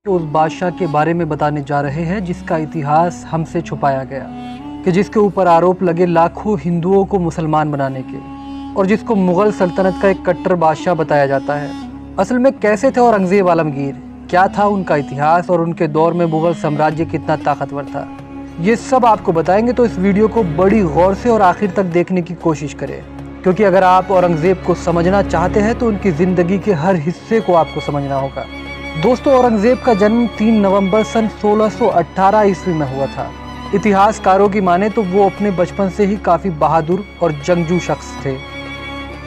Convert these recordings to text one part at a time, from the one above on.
तो उस बादशाह के बारे में बताने जा रहे हैं जिसका इतिहास हमसे छुपाया गया, कि जिसके ऊपर आरोप लगे लाखों हिंदुओं को मुसलमान बनाने के, और जिसको मुग़ल सल्तनत का एक कट्टर बादशाह बताया जाता है। असल में कैसे थे औरंगज़ेब आलमगीर, क्या था उनका इतिहास और उनके दौर में मुग़ल साम्राज्य कितना ताकतवर था, ये सब आपको बताएंगे। तो इस वीडियो को बड़ी गौर से और आखिर तक देखने की कोशिश करें, क्योंकि अगर आप औरंगज़ेब को समझना चाहते हैं तो उनकी ज़िंदगी के हर हिस्से को आपको समझना होगा। दोस्तों, औरंगज़ेब का जन्म 3 नवंबर सन 1618 ईस्वी में हुआ था। इतिहासकारों की माने तो वो अपने बचपन से ही काफ़ी बहादुर और जंगजू शख्स थे।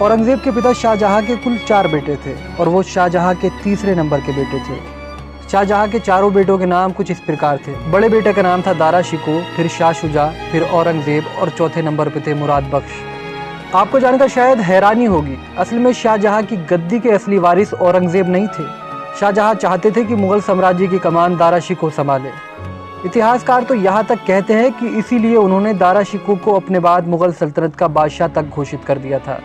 औरंगज़ेब के पिता शाहजहाँ के कुल 4 बेटे थे और वो शाहजहाँ के तीसरे नंबर के बेटे थे। शाहजहाँ के चारों बेटों के नाम कुछ इस प्रकार थे। बड़े बेटे का नाम था दारा शिकोह, फिर शाह शुजा, फिर औरंगज़ेब और चौथे नंबर पे थे मुराद बख्श। आपको जानकर शायद हैरानी होगी, असल में शाहजहाँ की गद्दी के असली वारिस औरंगज़ेब नहीं थे। शाहजहाँ चाहते थे कि मुग़ल साम्राज्य की कमान दारा शिकोह संभाले। इतिहासकार तो यहाँ तक कहते हैं कि इसीलिए उन्होंने दारा शिकोह को अपने बाद मुग़ल सल्तनत का बादशाह तक घोषित कर दिया था।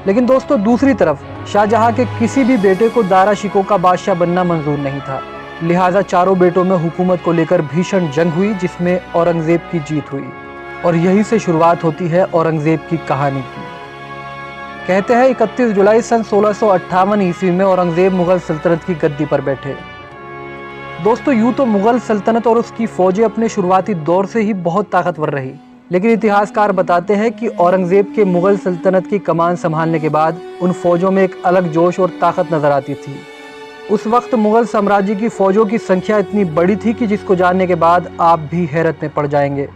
लेकिन दोस्तों, दूसरी तरफ शाहजहाँ के किसी भी बेटे को दारा शिकोह का बादशाह बनना मंजूर नहीं था। लिहाजा चारों बेटों में हुकूमत को लेकर भीषण जंग हुई, जिसमें औरंगज़ेब की जीत हुई, और यहीं से शुरुआत होती है औरंगज़ेब की कहानी की। कहते हैं 31 जुलाई सन 1658 ईस्वी में औरंगज़ेब मुग़ल सल्तनत की गद्दी पर बैठे। दोस्तों, यूँ तो मुग़ल सल्तनत और उसकी फ़ौजें अपने शुरुआती दौर से ही बहुत ताकतवर रही, लेकिन इतिहासकार बताते हैं कि औरंगज़ेब के मुग़ल सल्तनत की कमान संभालने के बाद उन फ़ौजों में एक अलग जोश और ताकत नज़र आती थी। उस वक्त मुग़ल साम्राज्य की फ़ौजों की संख्या इतनी बड़ी थी कि जिसको जानने के बाद आप भी हैरत में पड़ जाएंगे।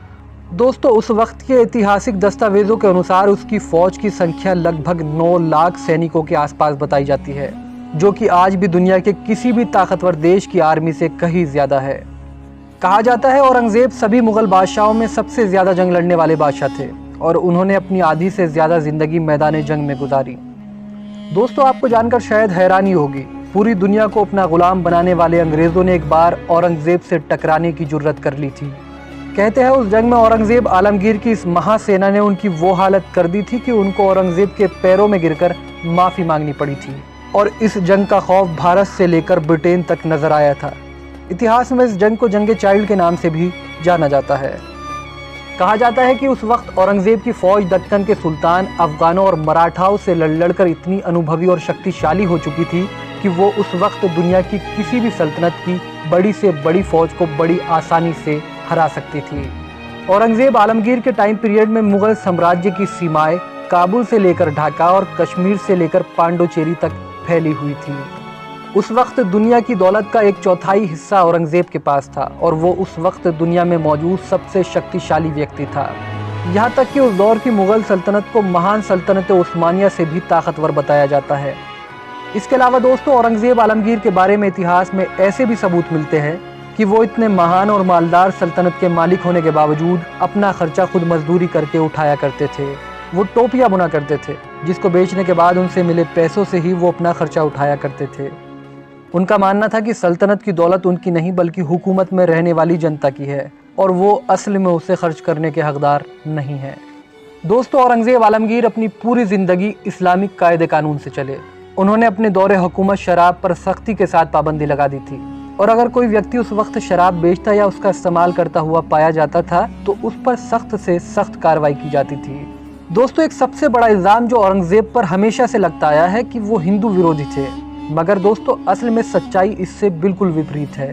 दोस्तों, उस वक्त के ऐतिहासिक दस्तावेज़ों के अनुसार उसकी फ़ौज की संख्या लगभग 9 लाख सैनिकों के आसपास बताई जाती है, जो कि आज भी दुनिया के किसी भी ताकतवर देश की आर्मी से कहीं ज़्यादा है। कहा जाता है औरंगज़ेब सभी मुग़ल बादशाहों में सबसे ज़्यादा जंग लड़ने वाले बादशाह थे और उन्होंने अपनी आधी से ज़्यादा ज़िंदगी मैदान जंग में गुजारी। दोस्तों, आपको जानकर शायद हैरानी होगी, पूरी दुनिया को अपना गुलाम बनाने वाले अंग्रेज़ों ने एक बार औरंगज़ेब से टकराने की जुर्रत कर ली थी। कहते हैं उस जंग में औरंगज़ेब आलमगीर की इस महासेना ने उनकी वो हालत कर दी थी कि उनको औरंगज़ेब के पैरों में गिरकर माफ़ी मांगनी पड़ी थी, और इस जंग का खौफ भारत से लेकर ब्रिटेन तक नजर आया था। इतिहास में इस जंग को जंग चाइल्ड के नाम से भी जाना जाता है। कहा जाता है कि उस वक्त औरंगज़ेब की फ़ौज दक्कन के सुल्तान अफगानों और मराठाओं से लड़कर इतनी अनुभवी और शक्तिशाली हो चुकी थी कि वो उस वक्त दुनिया की किसी भी सल्तनत की बड़ी से बड़ी फ़ौज को बड़ी आसानी से हरा सकती थी। औरंगज़ेब आलमगीर के टाइम पीरियड में मुग़ल साम्राज्य की सीमाएं काबुल से लेकर ढाका और कश्मीर से लेकर पांडुचेरी तक फैली हुई थी। उस वक्त दुनिया की दौलत का 1/4 हिस्सा औरंगज़ेब के पास था और वो उस वक्त दुनिया में मौजूद सबसे शक्तिशाली व्यक्ति था। यहाँ तक कि उस दौर की मुग़ल सल्तनत को महान सल्तनत उस्मानिया से भी ताकतवर बताया जाता है। इसके अलावा दोस्तों, औरंगज़ेब आलमगीर के बारे में इतिहास में ऐसे भी सबूत मिलते हैं कि वो इतने महान और मालदार सल्तनत के मालिक होने के बावजूद अपना खर्चा खुद मजदूरी करके उठाया करते थे। वो टोपियाँ बुना करते थे, जिसको बेचने के बाद उनसे मिले पैसों से ही वो अपना खर्चा उठाया करते थे। उनका मानना था कि सल्तनत की दौलत उनकी नहीं बल्कि हुकूमत में रहने वाली जनता की है और वो असल में उसे खर्च करने के हकदार नहीं है। दोस्तों, औरंगज़ेब आलमगीर अपनी पूरी ज़िंदगी इस्लामिक कायदे कानून से चले। उन्होंने अपने दौरे हुकूमत शराब पर सख्ती के साथ पाबंदी लगा दी थी, और अगर कोई व्यक्ति उस वक्त शराब बेचता या उसका इस्तेमाल करता हुआ पाया जाता था तो उस पर सख्त से सख्त कार्रवाई की जाती थी। दोस्तों, एक सबसे बड़ा इल्ज़ाम जो औरंगज़ेब पर हमेशा से लगता आया है कि वो हिंदू विरोधी थे, मगर दोस्तों असल में सच्चाई इससे बिल्कुल विपरीत है।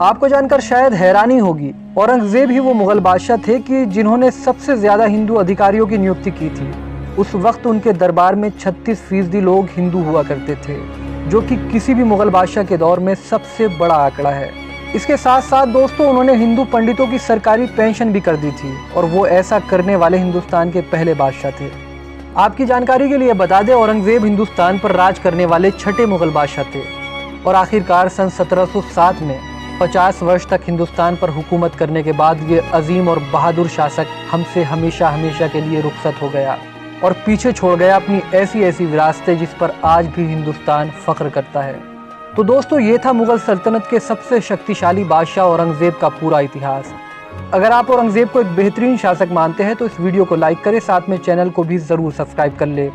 आपको जानकर शायद हैरानी होगी, औरंगज़ेब ही वो मुग़ल बादशाह थे कि जिन्होंने सबसे ज़्यादा हिंदू अधिकारियों की नियुक्ति की थी। उस वक्त उनके दरबार में 36% लोग हिंदू हुआ करते थे, जो कि किसी भी मुग़ल बादशाह के दौर में सबसे बड़ा आंकड़ा है। इसके साथ साथ दोस्तों, उन्होंने हिंदू पंडितों की सरकारी पेंशन भी कर दी थी, और वो ऐसा करने वाले हिंदुस्तान के पहले बादशाह थे। आपकी जानकारी के लिए बता दें, औरंगज़ेब हिंदुस्तान पर राज करने वाले 6ठे मुग़ल बादशाह थे, और आखिरकार सन 1707 में 50 वर्ष तक हिंदुस्तान पर हुकूमत करने के बाद ये अजीम और बहादुर शासक हमसे हमेशा हमेशा के लिए रुखसत हो गया और पीछे छोड़ गया अपनी ऐसी विरासतें जिस पर आज भी हिंदुस्तान फ़ख्र करता है। तो दोस्तों, ये था मुग़ल सल्तनत के सबसे शक्तिशाली बादशाह औरंगज़ेब का पूरा इतिहास। अगर आप औरंगज़ेब को एक बेहतरीन शासक मानते हैं तो इस वीडियो को लाइक करें, साथ में चैनल को भी ज़रूर सब्सक्राइब कर ले।